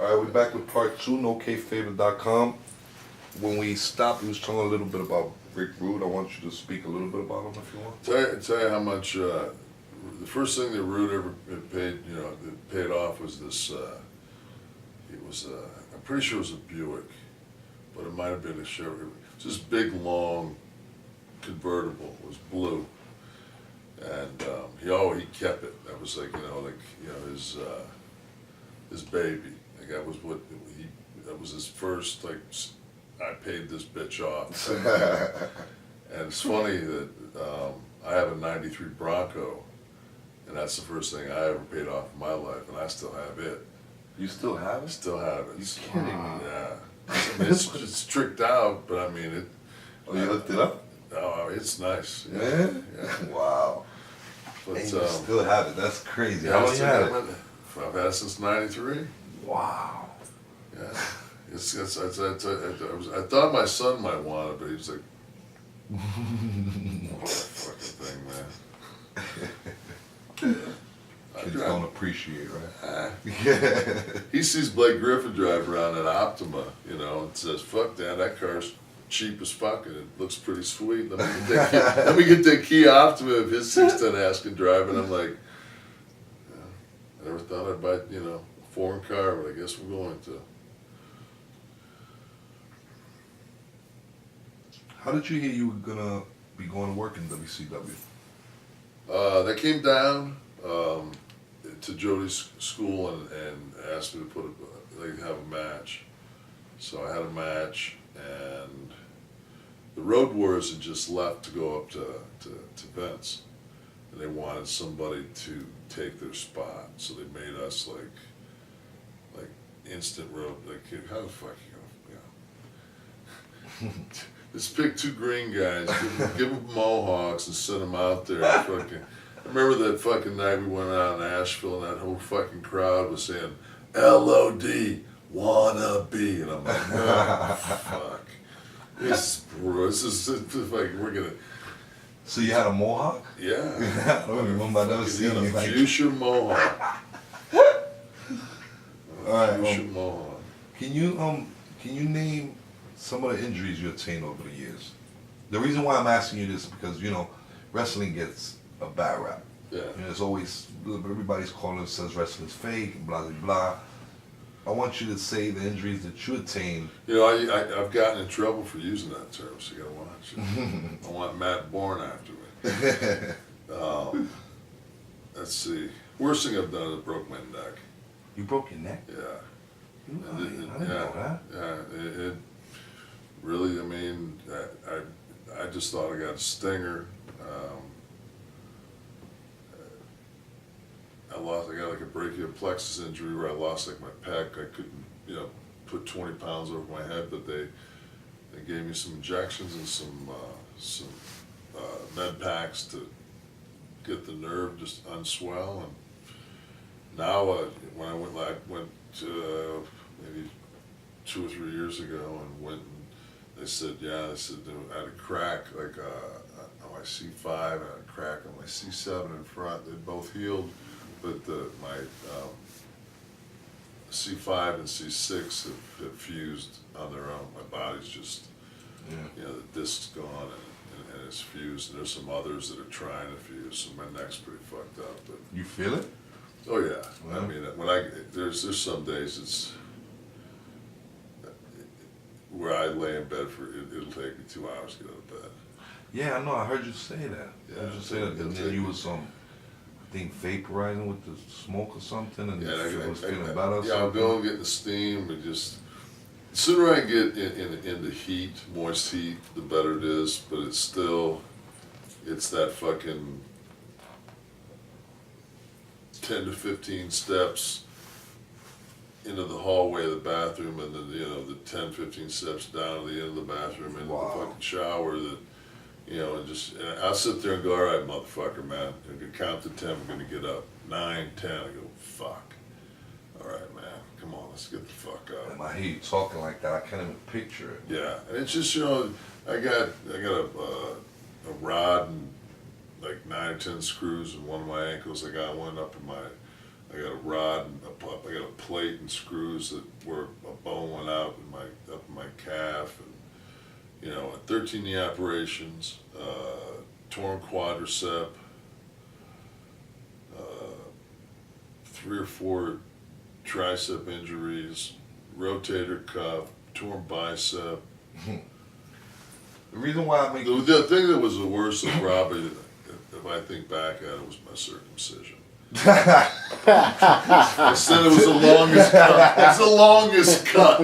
All right, we're back with part 2, nokayfa.com. When we stopped, we was talking a little bit about Rick Rude. I want you to speak a little bit about him if you want. Tell you how much, the first thing that Rude ever paid, that paid off was this, it was, I'm pretty sure it was a Buick, but it might have been a Chevy. It was this big, long convertible. It was blue. And he kept it. That was his baby. Like that was his first, like, I paid this bitch off. And it's funny that I have a '93 Bronco, and that's the first thing I ever paid off in my life, and I still have it. You still have it? Still have it. You kidding me? Yeah. I mean, it's tricked out, but I mean it. Oh, you looked it up? Oh, it's nice. Yeah? Yeah. Wow. But and you still have it. That's crazy. Yeah, How long you had it? I've had it since '93. Wow. Yeah. I thought my son might want it, but he was like, what a fucking thing, man. Kids don't appreciate, right? He sees Blake Griffin drive around in Optima, and says, fuck that car's cheap as fuck and it looks pretty sweet. Let me get that Kia Optima if his 610 ass can drive. And I'm like, I never thought I'd buy, a foreign car, but I guess we're going to. How did you hear you were gonna be going to work in WCW? They came down to Jody's school and asked me to they have a match. So I had a match, and the Road Warriors had just left to go up to Vince, and they wanted somebody to take their spot. So they made us like instant road. Like, how the fuck you know? Just pick 2 green guys, give them mohawks, and send them out there. I remember that fucking night we went out in Asheville, and that whole fucking crowd was saying, "LOD, wanna be," and I'm like, oh, fuck. This is like, we're gonna. So you had a mohawk? Yeah. I don't remember. I never seen you like. Fuchsia mohawk. All right. Fuchsia mohawk. Can you name some of the injuries you attained over the years? The reason why I'm asking you this is because wrestling gets a bad rap. Yeah. It's always everybody's calling it, says wrestling's fake, blah blah blah. I want you to say the injuries that you attained. I've gotten in trouble for using that term, so you gotta watch it. I want Matt Bourne after me. Let's see. Worst thing I've done is broke my neck. You broke your neck? Yeah. I didn't know that. Yeah. It really. I mean, I just thought I got a stinger. I got like a brachial plexus injury where I lost like my pec. I couldn't, put 20 pounds over my head, but they gave me some injections and some med packs to get the nerve just unswell. And now when I went maybe 2 or 3 years ago and went, and they said I had a crack like on my C5, I had a crack on my C7 in front. They both healed. But my C5 and C6 have fused on their own. My body's just, the disc's gone and it's fused. And there's some others that are trying to fuse, so my neck's pretty fucked up. But you feel it? Oh yeah. I mean, there's some days it's where I lay in bed it'll take me 2 hours to get out of bed. Yeah, I know. I heard you say that. Yeah, I heard you say that. And then you was I think vaporizing with the smoke or something, and you was feeling better. Yeah, I'm going getting the steam, and just the sooner I get in the heat, moist heat, the better it is. But it's that fucking 10 to 15 steps into the hallway of the bathroom, and then the 10, 15 steps down to the end of the bathroom into the fucking shower that. And I'll sit there and go, all right, motherfucker, man. I can count to 10, we're gonna get up. 9, 10, I go, fuck. All right, man, come on, let's get the fuck up. And I hear you talking like that, I can't even picture it. Yeah, and it's just, I got a rod and like 9 or 10 screws in one of my ankles. I got one up in my I got a rod, and I got a plate and screws that where a bone went out up in my calf, and 13 knee operations, torn quadricep, 3 or 4 tricep injuries, rotator cuff, torn bicep. The reason why I make The thing that was the worst, probably, if I think back at it, was my circumcision. I said it was the longest cut. It's the longest cut.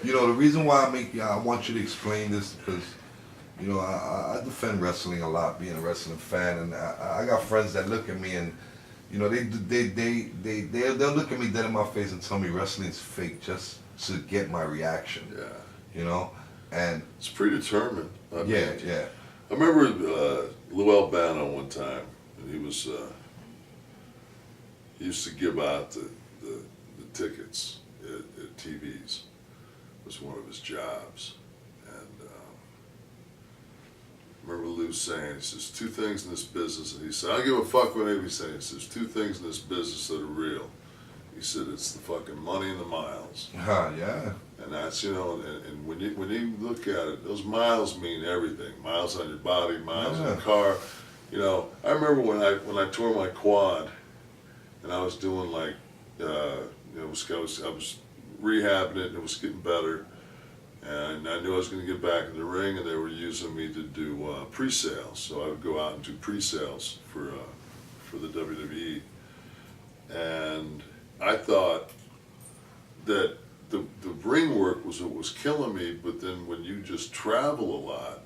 The reason why I want you to explain this because, I defend wrestling a lot, being a wrestling fan, and I got friends that look at me and, they'll look at me dead in my face and tell me wrestling's fake just to get my reaction. Yeah. And it's predetermined. Yeah. I remember Lou Albano one time, and he used to give out the tickets at TVs. It was one of his jobs. And I remember Lou saying, he says, 2 things in this business, and he said, I don't give a fuck what anybody's saying. He says, 2 things in this business that are real. He said, it's the fucking money and the miles. Yeah. And that's, and when you look at it, those miles mean everything. Miles on your body, miles in the car. I remember when I tore my quad, and I was doing I was rehabbing it, and it was getting better. And I knew I was going to get back in the ring, and they were using me to do pre-sales. So I would go out and do pre-sales for the WWE. And I thought that the ring work was what was killing me, but then when you just travel a lot,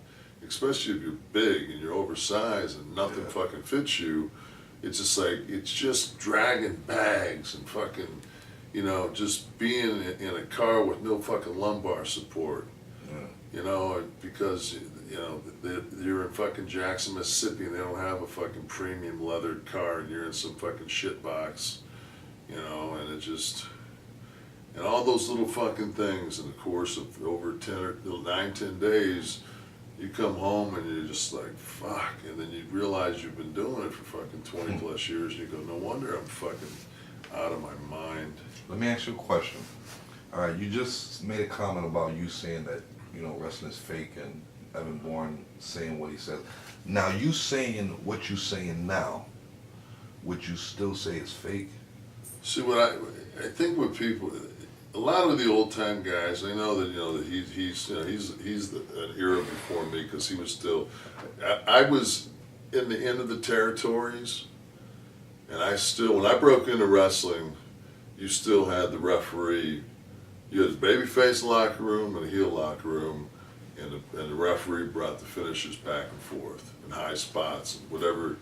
especially if you're big and you're oversized and nothing fucking fits you, it's just dragging bags and fucking, just being in a car with no fucking lumbar support, because, you're in fucking Jackson, Mississippi, and they don't have a fucking premium leathered car, and you're in some fucking shit box, and it just... And all those little fucking things in the course of over 10 days, you come home and you're just like, fuck. And then you realize you've been doing it for fucking 20 plus years, and you go, no wonder I'm fucking out of my mind. Let me ask you a question. All right, you just made a comment about you saying that, wrestling is fake, and Evan Bourne saying what he says. Now, you saying what you're saying now, would you still say it's fake? See, what I think what people... A lot of the old time guys, I know that that he's an era before me because he was still. I was in the end of the territories, and when I broke into wrestling, you still had the referee. You had the babyface locker room and a heel locker room, and the referee brought the finishers back and forth in high spots and whatever.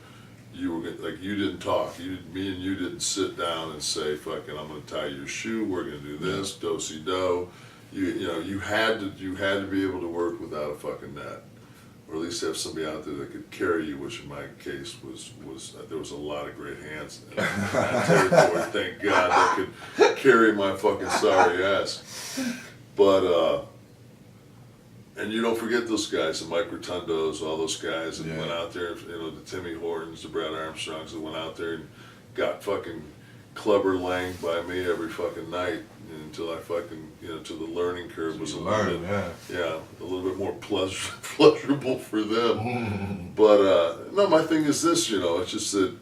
You were you didn't talk. Me and you didn't sit down and say, "Fucking, I'm going to tie your shoe. We're going to do this, do-si-do." You had to be able to work without a fucking net, or at least have somebody out there that could carry you. Which in my case was there was a lot of great hands in that territory. Thank God that could carry my fucking sorry ass. But and you don't forget those guys, the Mike Rotundos, all those guys that went out there, the Timmy Hortons, the Brad Armstrongs that went out there and got fucking clubber langed by me every fucking night until I fucking, till the learning curve was a little bit more pleasurable for them. But, no, my thing is this, it's just that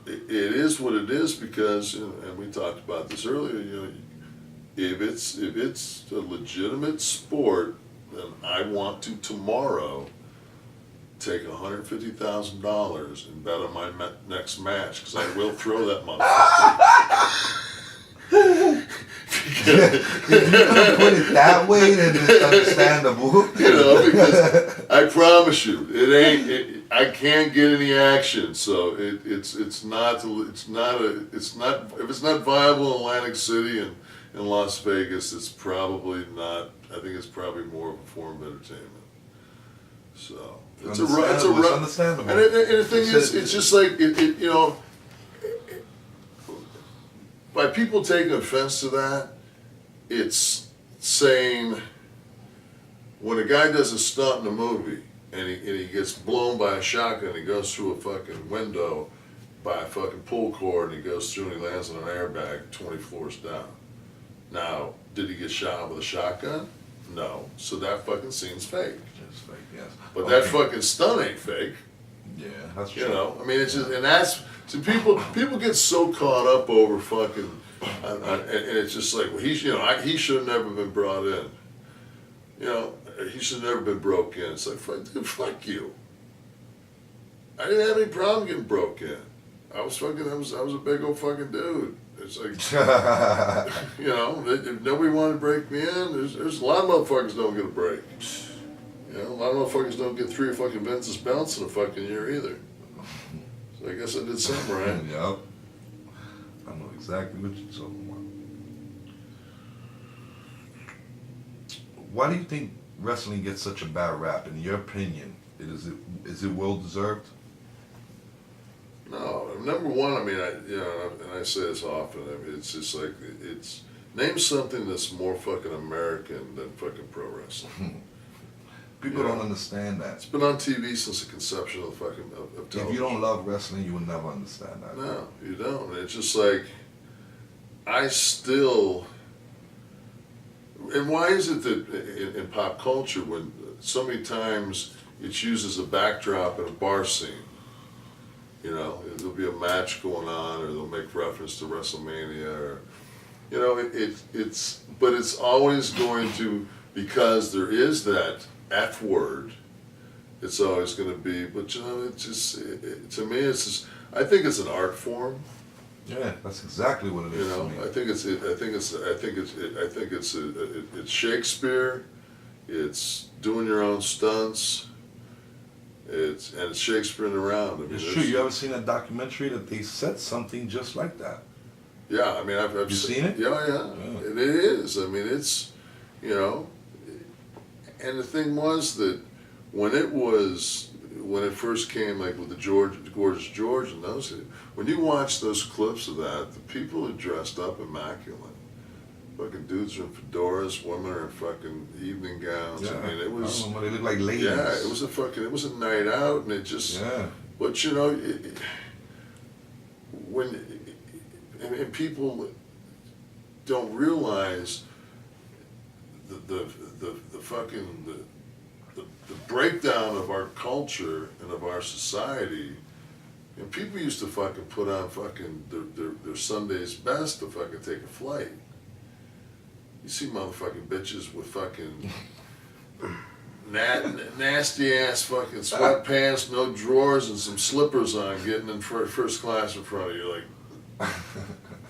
it is what it is because, and we talked about this earlier, if it's a legitimate sport, then I want to tomorrow take $150,000 and bet on my next match because I will throw that motherfucker. If you're gonna put it that way, then it's understandable. Because I promise you, I can't get any action. So it's not if it's not viable in Atlantic City and in Las Vegas, it's probably not. I think it's probably more of a form of entertainment. So it's understandable. And the thing is, it's just like by people taking offense to that, it's saying when a guy does a stunt in a movie and he gets blown by a shotgun, he goes through a fucking window, by a fucking pull cord, and he goes through and he lands on an airbag 20 floors down. Now, did he get shot with a shotgun? No. So that fucking scene's fake. It's fake, yes. But that fucking stunt ain't fake. Yeah, that's true. You know, I mean, it's just, and that's, to people get so caught up over fucking, and it's just like, well, he should have never been brought in. You know, he should have never been broke in. It's like, dude, fuck you. I didn't have any problem getting broke in. I was a big old fucking dude. It's like, you know, if nobody wanted to break me in, there's a lot of motherfuckers don't get a break. You know, a lot of motherfuckers don't get 3 fucking Vince's belts in a fucking year either. So I guess I did something right. Yep. I know exactly what you're talking about. Why do you think wrestling gets such a bad rap? In your opinion, is it well deserved? No, number one, I mean, and I say this often. I mean, it's just like name something that's more fucking American than fucking pro wrestling. People don't understand that. It's been on TV since the conception of fucking of television. If you don't love wrestling, you will never understand that. No, you don't. It's just like I still. And why is it that in pop culture, when so many times it's used as a backdrop in a bar scene? You know, there'll be a match going on, or they'll make reference to WrestleMania, or, you know, but it's always going to, because there is that F word, it's always going to be, but you know, it's just, to me, it's just, I think it's an art form. Yeah, that's exactly what it is. You know, to me. I think it's Shakespeare, it's doing your own stunts. It's Shakespearean around. I mean, it's true. You ever seen a documentary that they said something just like that? Yeah, I mean, I've seen it. Yeah. It is. I mean, it's, you know, and the thing was that when it first came, like with the Gorgeous George and those, when you watch those clips of that, the people are dressed up immaculate. Fucking dudes are in fedoras, women are in fucking evening gowns. Yeah, I mean, it was. I don't know, they look like ladies. Yeah, it was a night out, and it just. Yeah. But you know, and people don't realize the breakdown of our culture and of our society. And people used to fucking put on fucking their Sunday's best to fucking take a flight. You see motherfucking bitches with fucking nasty ass fucking sweatpants, no drawers, and some slippers on, getting in first class in front of you. Like,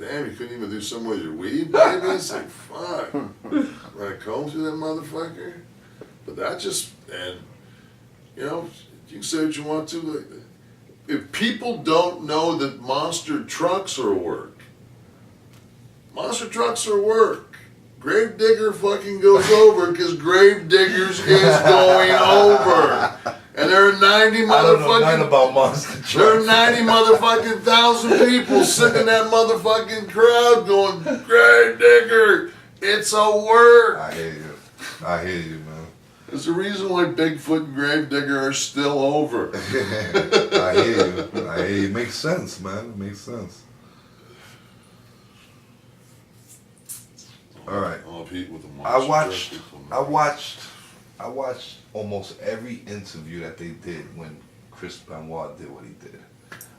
damn, you couldn't even do something with your weed, baby? It's like, fuck. Run a comb through that motherfucker? But that just, and, you know, you can say what you want to. Like, if people don't know that monster trucks are work, monster trucks are work. Gravedigger fucking goes over because Gravediggers is going over. And there are 90 motherfucking... I don't know nothing about monster trucks. There are 90 motherfucking thousand people sitting in that motherfucking crowd going, Gravedigger, it's a work. I hear you, man. There's a reason why Bigfoot and Gravedigger are still over. I hear you. It makes sense, man. It makes sense. All right. I watched almost every interview that they did when Chris Benoit did what he did.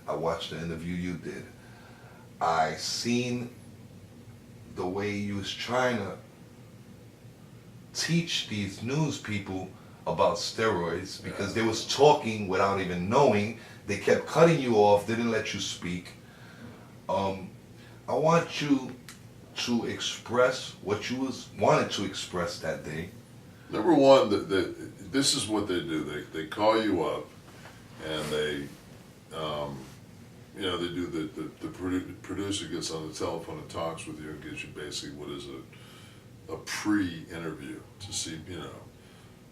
I watched the interview you did. I seen the way you was trying to teach these news people about steroids because they was talking without even knowing. They kept cutting you off, didn't let you speak. I want you to express what you wanted to express that day. Number one, this is what they do. They call you up, and they do the producer gets on the telephone and talks with you and gives you basically what is a pre-interview to see,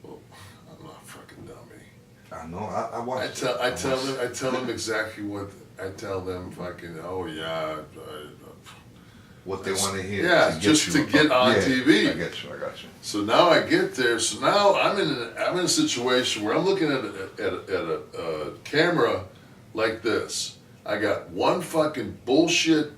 well, I'm not a fucking dummy. I know. I watched. I tell them exactly what I tell them. Fucking, oh yeah. What they want to hear. Yeah, to get on TV. I got you. So now I get there. So now I'm in a situation where I'm looking at a camera like this. I got one fucking bullshit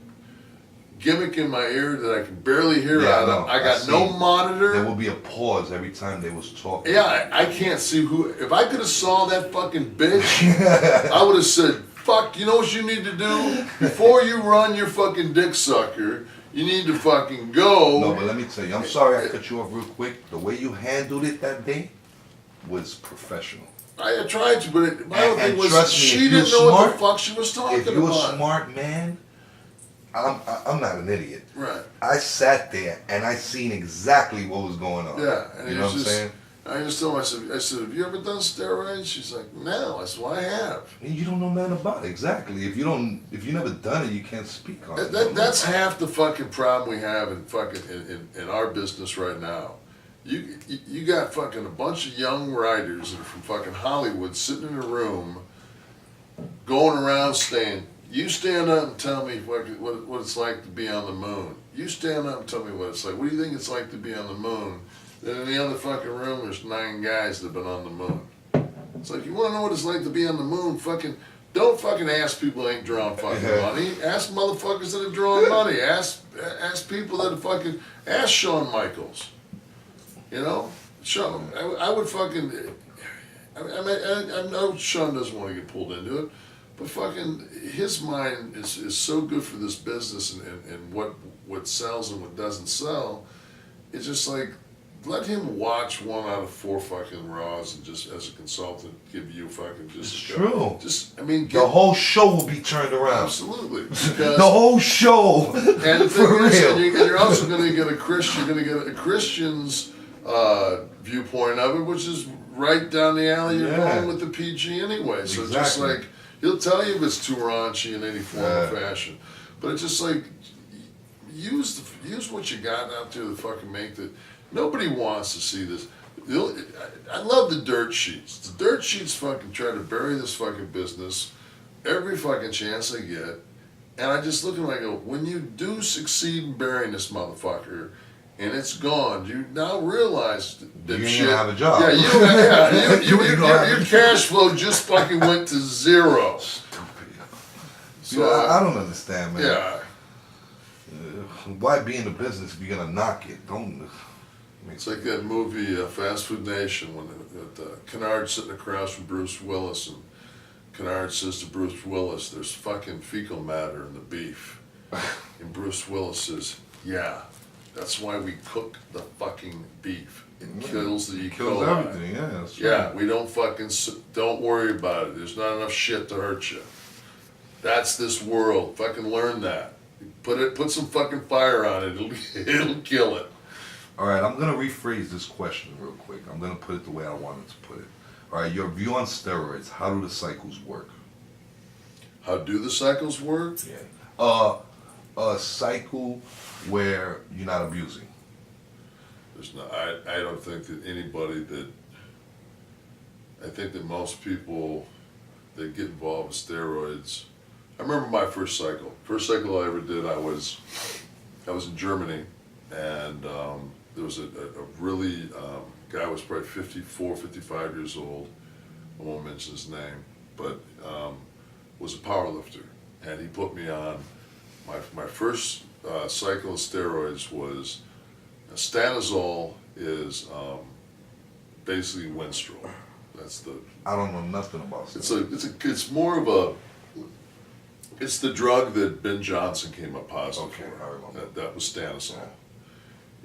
gimmick in my ear that I can barely hear out of. I got no monitor. There will be a pause every time they was talking. Yeah, I can't see who. If I could have saw that fucking bitch, I would have said, fuck, you know what you need to do? Before you run your fucking dick sucker, you need to fucking go. No, but let me tell you, I'm sorry I cut you off real quick. The way you handled it that day was professional. I tried to, but my whole thing was trust me, she didn't know what the fuck she was talking about. If you're a smart man, I'm not an idiot. Right. I sat there and I seen exactly what was going on. Yeah, and you know what I'm saying? I just told her, I said, have you ever done steroids? She's like, no. I said, well, I have. And you don't know nothing about it. Exactly. If you never done it, you can't speak on it. That's half the fucking problem we have in fucking in our business right now. You got fucking a bunch of young writers that are from fucking Hollywood sitting in a room, going around saying, you stand up and tell me what it's like to be on the moon. You stand up and tell me what it's like. What do you think it's like to be on the moon? Then in the other fucking room, there's 9 guys that have been on the moon. It's like, you want to know what it's like to be on the moon? Don't fucking ask people that ain't drawing fucking money. Ask motherfuckers that are drawing money. Ask people that are fucking, ask Shawn Michaels. You know? I would fucking, I know Shawn doesn't want to get pulled into it. But fucking, his mind is so good for this business and what sells and what doesn't sell. It's just like, let him watch 1 out of 4 fucking Raws and just as a consultant give you fucking just. It's true. The whole show will be turned around. Absolutely. The whole show. And the for thing is, real. and you're also going to get a Christian's viewpoint of it, which is right down the alley you're going with the PG anyway. So exactly. Just like, he'll tell you if it's too raunchy in any form or fashion. But it's just like, use what you got out there to fucking make the. Nobody wants to see this. I love the dirt sheets. The dirt sheets fucking try to bury this fucking business every fucking chance they get. And I just look at them and I go, when you do succeed in burying this motherfucker, and it's gone, you now realize that you shit. You have a job. Yeah, your cash flow just fucking went to 0. Stupid. So I don't understand, man. Yeah. Why be in the business if you're gonna knock it? Don't. It's like that movie Fast Food Nation when Kennard's sitting across from Bruce Willis and Kennard says to Bruce Willis, "There's fucking fecal matter in the beef," and Bruce Willis says, "Yeah, that's why we cook the fucking beef. It kills the E. coli. Kills everything. Yeah, that's right. Yeah, we don't worry about it. There's not enough shit to hurt you. That's this world. Fucking learn that. Put some fucking fire on it. It'll kill it." All right, I'm gonna rephrase this question real quick. I'm gonna put it the way I wanted to put it. All right, your view on steroids. How do the cycles work? How do the cycles work? Yeah. A cycle where you're not abusing. There's no. I don't think that anybody that. I think that most people that get involved with steroids. I remember my first cycle. First cycle I ever did, I was in Germany, and there was a really guy was probably 54, 55 years old. I won't mention his name, but was a power lifter, and he put me on. My first cycle of steroids was stanozol is basically Winstrol. That's the. I don't know nothing about steroids. It's more of a. It's the drug that Ben Johnson came up positive Okay, for. I remember. That was stanozol. Yeah.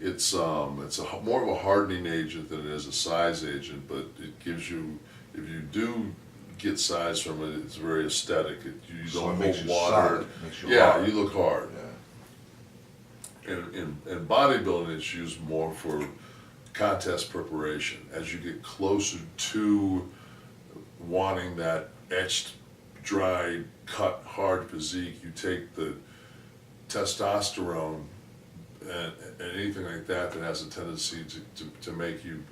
It's more of a hardening agent than it is a size agent, but it gives you, if you do get size from it, it's very aesthetic. You So don't it makes hold you water. solid, makes you Yeah, hard. you look hard. Yeah. In bodybuilding, it's used more for contest preparation. As you get closer to wanting that etched, dry, cut, hard physique, you take the testosterone and anything like that that has a tendency to make you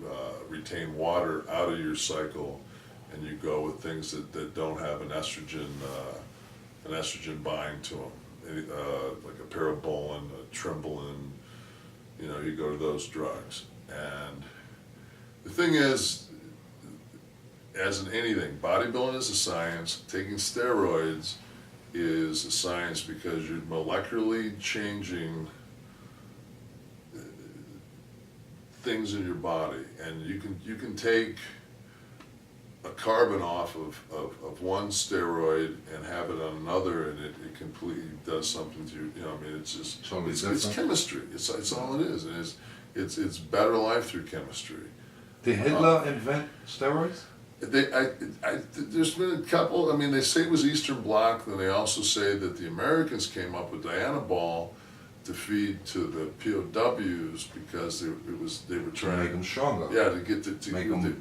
retain water out of your cycle, and you go with things that don't have an estrogen bind to them, like a parabolin, a trimbolin. You go to those drugs. And the thing is, as in anything, bodybuilding is a science. Taking steroids is a science because you're molecularly changing things in your body, and you can take a carbon off of one steroid and have it on another, and it completely does something to you. I mean, it's just Totally it's chemistry. It's all it is, and it's better life through chemistry. Did Hitler invent steroids? There's been a couple. I mean, they say it was Eastern Bloc. Then they also say that the Americans came up with Dianabol to feed to the PWOs because they were trying to make them stronger. Yeah, to get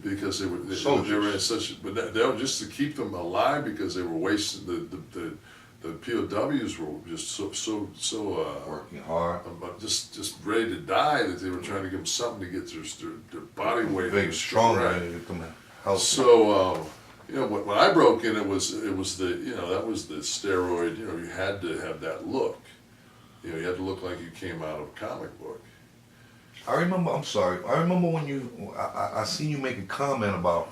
because they were in such, but they were just to keep them alive because they were wasting the PWOs were just so working hard, just ready to die that they were trying to give them something to get their body weight big, stronger. Right. So when I broke in, it was the that was the steroid. You had to have that look. You had to look like you came out of a comic book. I remember when I seen you make a comment about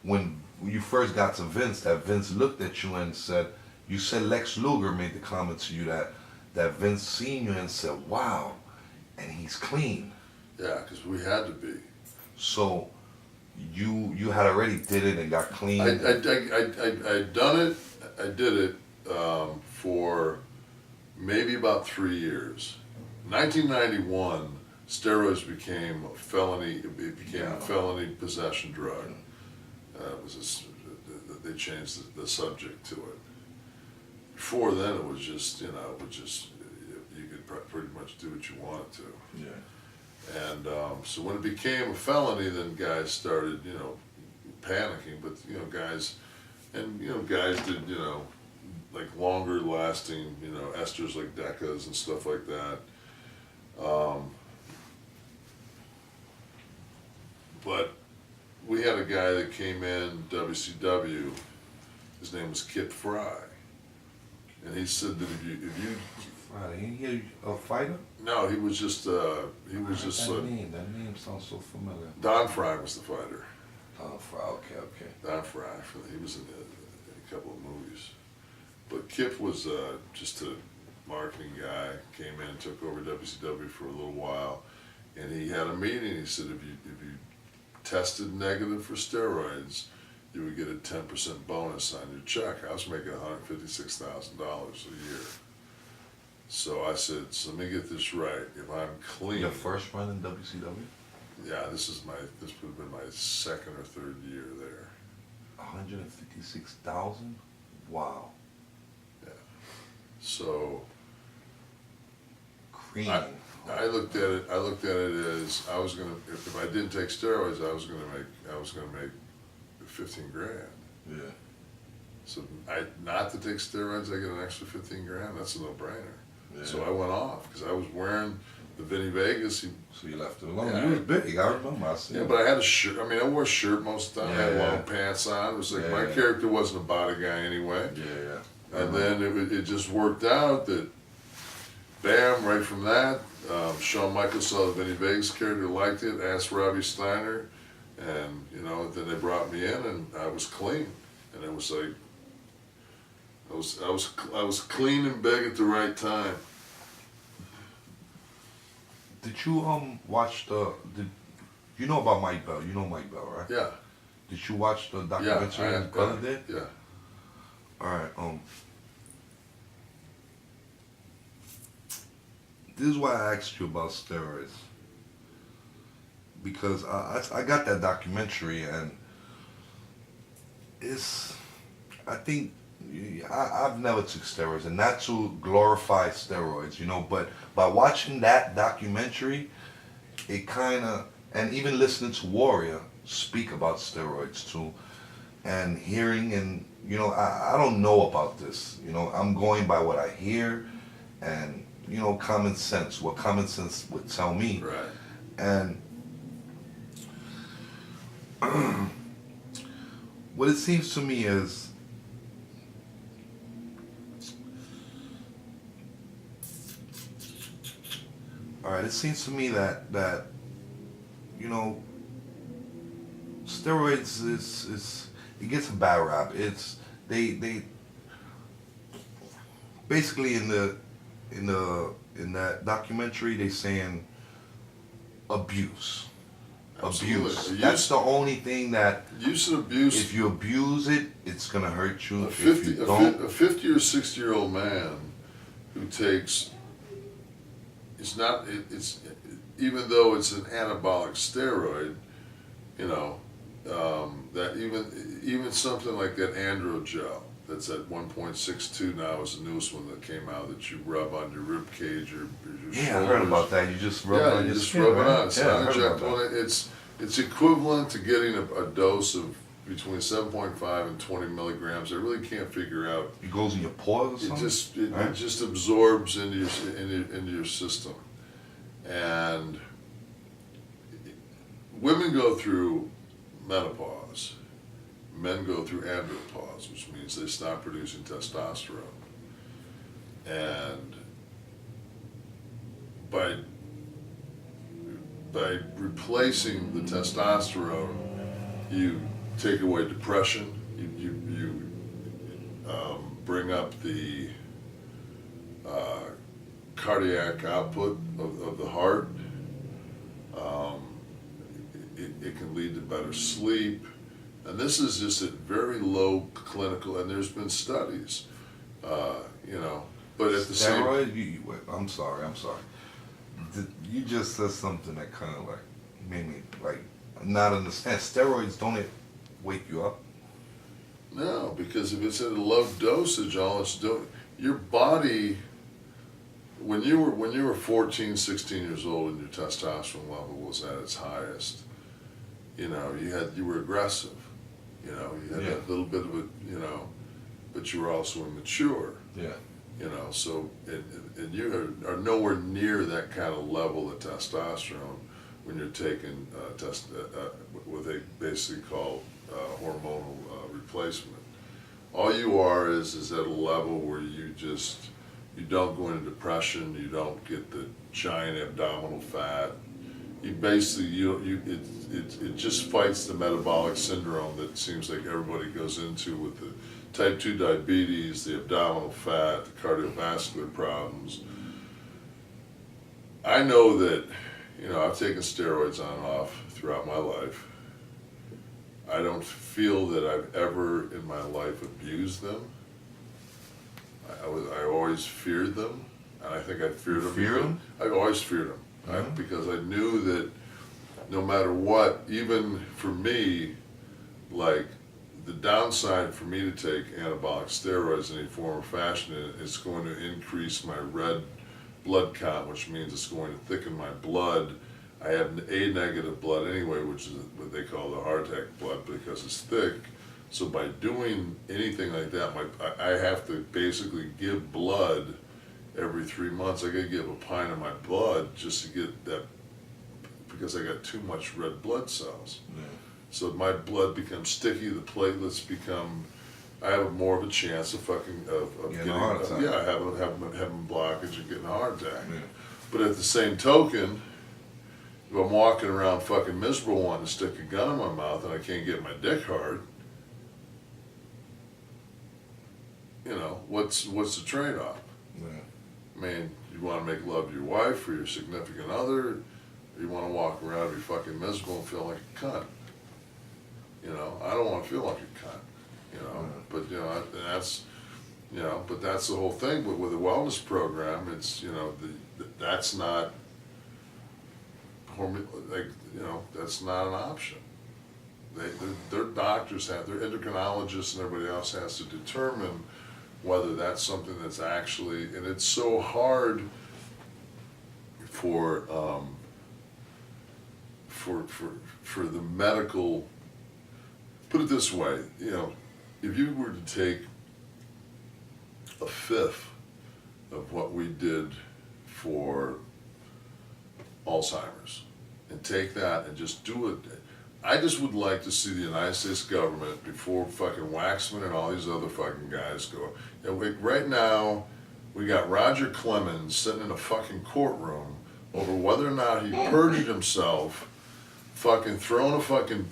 when you first got to Vince, that Vince looked at you and said, you said Lex Luger made the comment to you that Vince seen you and said, wow, and he's clean. Yeah, because we had to be. So you had already did it and got clean? I'd done it, I did it for maybe about 3 years. 1991, steroids became a felony. It became a felony possession drug. They changed the subject to it. Before then, it was just you could pretty much do what you wanted to. Yeah. And so when it became a felony, then guys started panicking. But guys did like longer lasting, esters like decas and stuff like that. But we had a guy that came in, WCW, his name was Kip Fry. And he said that if you Fry, ain't he a fighter? No, he was just that name sounds so familiar. Don Fry was the fighter. Don Fry, okay. Don Fry, he was in a couple of movies. But Kip was just a marketing guy, came in, took over WCW for a little while, and he had a meeting. He said if you tested negative for steroids, you would get a 10% bonus on your check. I was making $156,000 a year. So I said, so let me get this right. If I'm clean. Your first run in WCW? Yeah, this would have been my second or third year there. 156,000? Wow. Yeah. So cream. I looked at it as I was gonna, if I didn't take steroids, I was gonna make 15 grand. Yeah. So not to take steroids, I get an extra 15 grand. That's a no-brainer. Yeah. So I went off because I was wearing the Vinny Vegas. So you left it alone. Yeah, you was big. I remember. I seen. Yeah, but I had a shirt. I mean, I wore a shirt most of the time. I had long pants on. It was like my character wasn't a body guy anyway. Yeah. And then it just worked out that, bam, right from that, Shawn Michaels saw the Vinny Vegas character, liked it, asked Robbie Steiner, and then they brought me in, and I was clean, and it was like I was clean and big at the right time. Did you watch you know about Mike Bell? You know Mike Bell, right? Yeah. Did you watch the documentary his brother did? Yeah. All right. This is why I asked you about steroids. Because I got that documentary, and I think I've never took steroids, and not to glorify steroids, but by watching that documentary, it kind of, and even listening to Warrior speak about steroids too, and hearing, and I don't know about this, I'm going by what I hear, and common sense, what common sense would tell me. Right. And what it seems to me is, it seems to me that steroids is it gets a bad rap. It's they basically in that documentary they saying abuse. Absolutely. Abuse. That's the only thing that use and abuse. If you abuse it, it's gonna hurt you. A 50 or 60-year-old man who takes, it's even though it's an anabolic steroid, you know, that even something like that andro gel that's at 1.62 now is the newest one that came out that you rub on your rib cage or your shoulders. I heard about that. You just rub it on your skin, rub it right? on. It's not injectable. It's equivalent to getting a dose of between 7.5 and 20 milligrams. I really can't figure out. It goes in your pores or something? It just absorbs into your system. And women go through menopause. Men go through andropause, which means they stop producing testosterone. And by replacing the testosterone, you take away depression, you bring up the cardiac output of the heart. It can lead to better sleep. And this is just at very low clinical, and there's been studies, you know, but at the Steroid, I'm sorry. You just said something that kind of like made me like not understand. Steroids, don't it wake you up? No, because if it's at a low dosage, all it's doing, your body, when you were 14, 16 years old and your testosterone level was at its highest, you know, you were aggressive, you know, you had that little bit of a, you know, but you were also immature. Yeah. You know, so and you are nowhere near that kind of level of testosterone when you're taking what they basically call hormonal replacement. All you are is at a level where you don't go into depression, you don't get the giant abdominal fat. You basically it just fights the metabolic syndrome that seems like everybody goes into with the type 2 diabetes, the abdominal fat, the cardiovascular problems. I know that, you know, I've taken steroids on and off throughout my life. I don't feel that I've ever in my life abused them. I always feared them, and I think I feared them. Fear them? I've always feared them, because I knew that no matter what, even for me, like, the downside for me to take anabolic steroids in any form or fashion is going to increase my red blood count, which means it's going to thicken my blood. I have A negative blood anyway, which is what they call the heart attack blood because it's thick. So by doing anything like that, I have to basically give blood every 3 months. I got to give a pint of my blood just to get that, because I got too much red blood cells. Yeah. So my blood becomes sticky, the platelets become, I have more of a chance of getting a heart attack. Having blockage and getting a heart attack. Yeah. But at the same token, if I'm walking around fucking miserable wanting to stick a gun in my mouth and I can't get my dick hard, you know, what's the trade-off? Yeah. I mean, you want to make love to your wife or your significant other, or you want to walk around and be fucking miserable and feel like a cunt. You know, I don't want to feel like a cunt, you know, but, you know, but that's the whole thing. But with a wellness program, it's, you know, that's not, that's not an option. Their doctors their endocrinologists and everybody else has to determine whether that's something that's actually, and it's so hard for the medical. Put it this way, you know, if you were to take a fifth of what we did for Alzheimer's and take that and just do it, I just would like to see the United States government, before fucking Waxman and all these other fucking guys go, you know, right now we got Roger Clemens sitting in a fucking courtroom over whether or not he perjured himself, fucking throw a fucking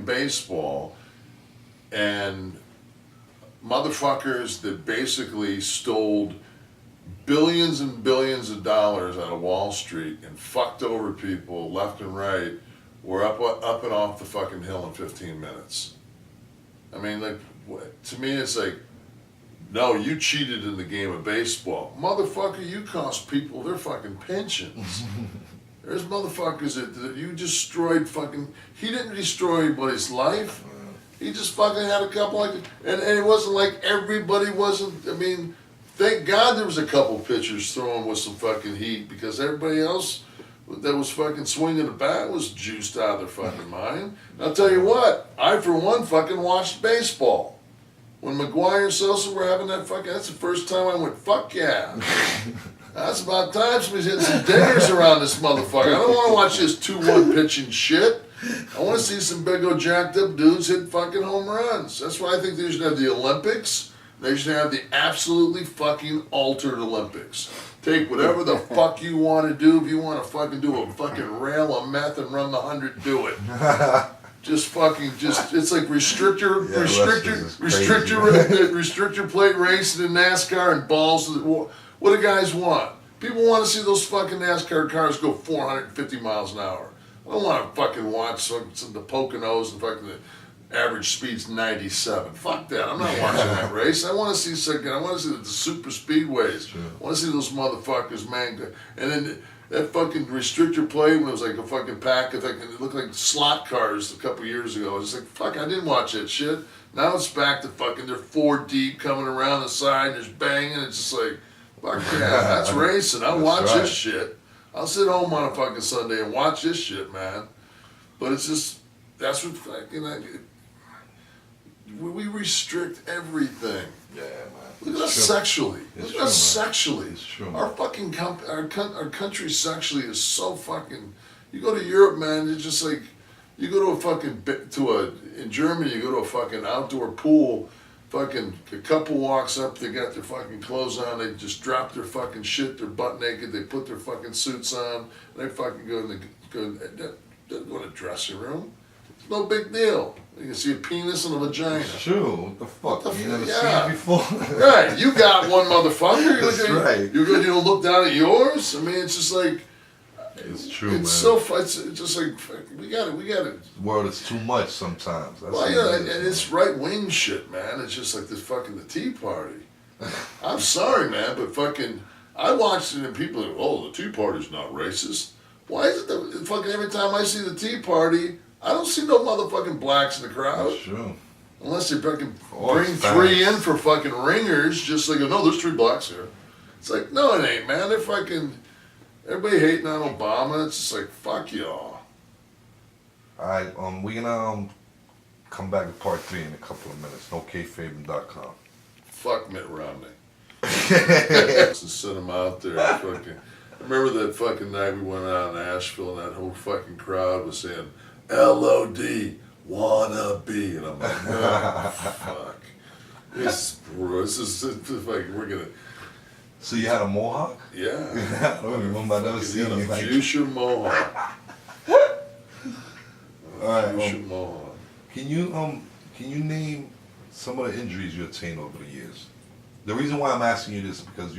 baseball, and motherfuckers that basically stole billions and billions of dollars out of Wall Street and fucked over people left and right were up and off the fucking hill in 15 minutes. I mean, like, to me, it's like, no, you cheated in the game of baseball. Motherfucker, you cost people their fucking pensions. There's motherfuckers that you destroyed fucking... He didn't destroy anybody's life. He just fucking had a couple like... And it wasn't like everybody wasn't... I mean, thank God there was a couple pitchers throwing with some fucking heat, because everybody else that was fucking swinging the bat was juiced out of their fucking mind. And I'll tell you what, I for one fucking watched baseball. When McGuire and Sosa were having that fucking... That's the first time I went, fuck yeah. That's about time somebody's hitting some dingers around this motherfucker. I don't want to watch this 2-1 pitching shit. I want to see some big old jacked up dudes hit fucking home runs. That's why I think they should have the Olympics. They should have the absolutely fucking altered Olympics. Take whatever the fuck you want to do. If you want to fucking do a fucking rail of meth and run the 100, do it. Just it's like restrictor plate racing in NASCAR and balls. What do guys want? People want to see those fucking NASCAR cars go 450 miles an hour. I don't want to fucking watch the Poconos and fucking the average speed's 97. Fuck that. I'm not watching that race. I want to see the super speedways. Sure. I want to see those motherfuckers, man. And then that fucking restrictor plate when it was like a fucking pack of it looked like slot cars a couple years ago. I was like, fuck, I didn't watch that shit. Now it's back to fucking, they're 4 deep coming around the side, there's banging. It's just like, fuck yeah, that's racing. I'll watch this shit. I'll sit home on a fucking Sunday and watch this shit, man. But it's just, that's what fucking, we restrict everything. Yeah, man. Look at us sexually. Look at us sexually. It's true. Our fucking our country sexually is so fucking. You go to Europe, man. It's just like you go to a fucking in Germany. You go to a fucking outdoor pool. Fucking a couple walks up. They got their fucking clothes on. They just drop their fucking shit. They're butt naked. They put their fucking suits on. And they fucking go in the dressing room. It's no big deal. You can see a penis and a vagina. It's true. What the fuck? What the You never yeah. seen it before? Right. You got one, motherfucker. That's right. You're going to look down at yours? I mean, it's just like... It's true, man. It's just like, we got it. The world is too much sometimes. That's Well, yeah, and it's right-wing shit, man. It's just like this fucking the Tea Party. I'm sorry, man, but fucking... I watched it and people are, oh, the Tea Party's not racist. Why is it that fucking every time I see the Tea Party... I don't see no motherfucking blacks in the crowd. That's true. Unless they fucking bring 3 in for fucking ringers, just like, no, there's 3 blacks here. It's like, no, it ain't, man. They're fucking, everybody hating on Obama. It's just like, fuck y'all. Alright, we're gonna come back to part 3 in a couple of minutes. NoKayfabe.com. Fuck Mitt Romney. Just send him out there. Fucking, remember that fucking night we went out in Asheville and that whole fucking crowd was saying, LOD, wanna be. And I'm like, oh, fuck. This is like, we're gonna. So you had a mohawk? Yeah. I don't remember. I never seen You you like fuchsia mohawk. Alright, Fuchsia mohawk. Can you name some of the injuries you attained over the years? The reason why I'm asking you this is because,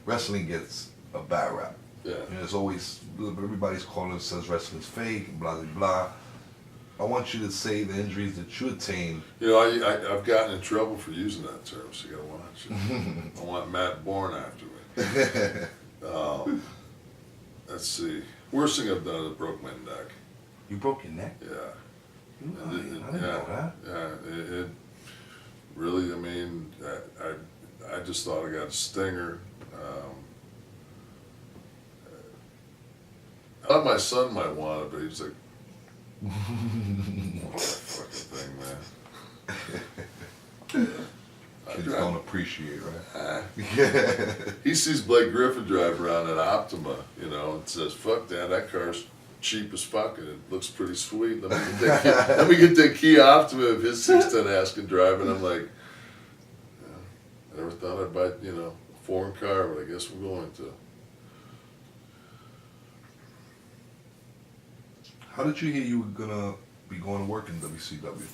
wrestling gets a bad rap. Yeah. It's always, everybody's calling it, says wrestling's fake, and blah, blah, blah. I want you to say the injuries that you attained. I've gotten in trouble for using that term, so you gotta watch it. I want Matt Bourne after me. Let's see. Worst thing I've done is broke my neck. You broke your neck? Yeah. I didn't know that. Yeah, it really, I mean, I just thought I got a stinger. I thought my son might want it, but he was like, what that fucking thing, man. Kids don't appreciate, right? He sees Blake Griffin drive around in Optima, and says, fuck that car's cheap as fuck and it looks pretty sweet. Let me get that Kia Optima if his 610 ass can drive. And I'm like, I never thought I'd buy, a foreign car, but I guess we're going to. How did you hear you were gonna be going to work in WCW?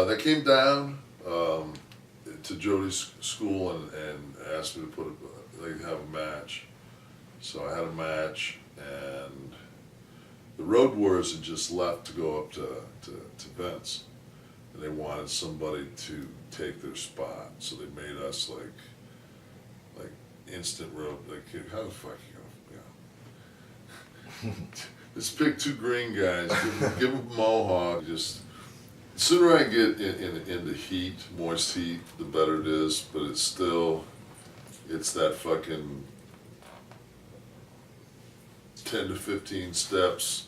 They came down. to Jody's school and asked me to put have a match. So I had a match, and the Road Warriors had just left to go up to Vince, and they wanted somebody to take their spot. So they made us like instant road. Like, how the fuck you know? Just pick two green guys, give them a mohawk. Just the sooner I get into heat, moist heat, the better it is. But it's that fucking 10 to 15 steps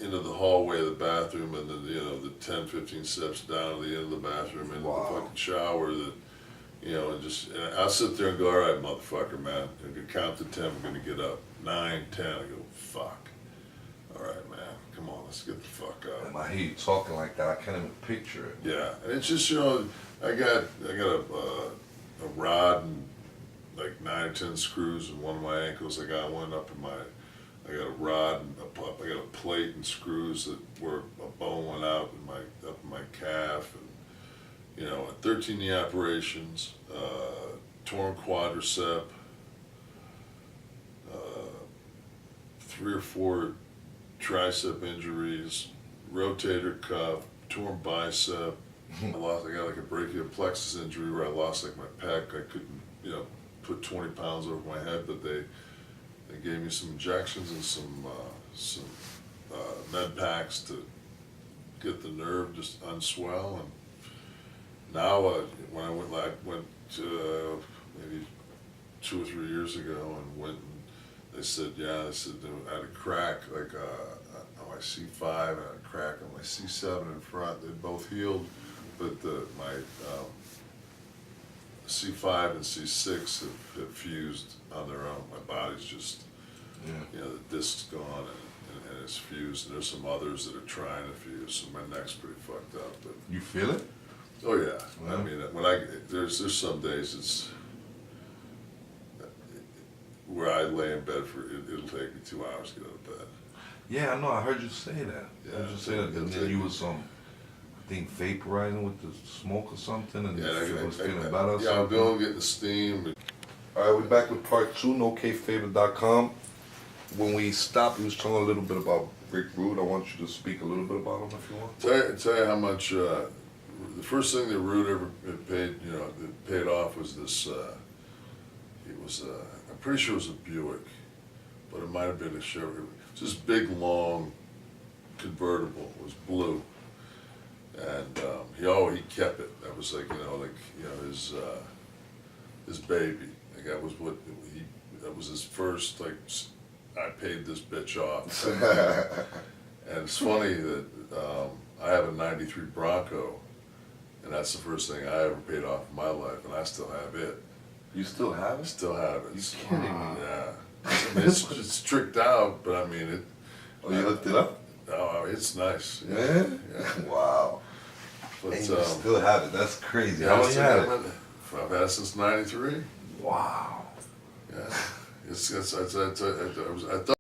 into the hallway of the bathroom, and then the 10, 15 steps down to the end of the bathroom into the fucking shower. That and I'll sit there and go, all right, motherfucker, man. I can count to 10. We're gonna get up. 9, 10. I go, fuck. All right, man. Come on, let's get the fuck up. And I hear you talking like that. I can't even picture it. Yeah, and it's just I got a rod and like 9 or 10 screws in one of my ankles. I got one up in my. I got a rod and I got a plate and screws where a bone went out up in my calf, and 13 knee operations, torn quadricep, 3 or 4 tricep injuries, rotator cuff, torn bicep. I got like a brachial plexus injury where I lost like my pec. I couldn't put 20 pounds over my head, but they gave me some injections and some med packs to get the nerve just unswell. And now when I went maybe 2 or 3 years ago and went, and they said I had a crack like on my C5, I had a crack on my C7 in front. They both healed, but my C5 and C6 have fused on their own. My body's just, the disc's gone and it's fused. And there's some others that are trying to fuse, so my neck's pretty fucked up. But You feel it? oh yeah, I mean, when there's some days it's where I lay in bed it'll take me 2 hours to get out of bed. Yeah, I know. I heard you say that. Yeah, I heard you say that. And then you was I think vaporizing with the smoke or something, and you was feeling better. Or yeah, I'm something. going getting the steam. All right, we're back with part 2. NoKayfavorite.com. When we stopped, we was talking a little bit about Rick Rude. I want you to speak a little bit about him if you want. Tell you how much. The first thing that Rude ever paid, that paid off was this. It was I'm pretty sure it was a Buick, but it might have been a Chevy. It was this big, long convertible. It was blue, and he kept it. That was his baby. Like that was his first I paid this bitch off. And it's funny that I have a '93 Bronco, and that's the first thing I ever paid off in my life, and I still have it. You still have I it? still have it. You kidding me? Yeah. I mean, it's tricked out, but I mean it. Oh, you looked it up? Oh, it's nice. Yeah? Yeah. Wow. But And you still have it. That's crazy. yeah, How long you had it? I've had it since '93. Wow. Yeah. I thought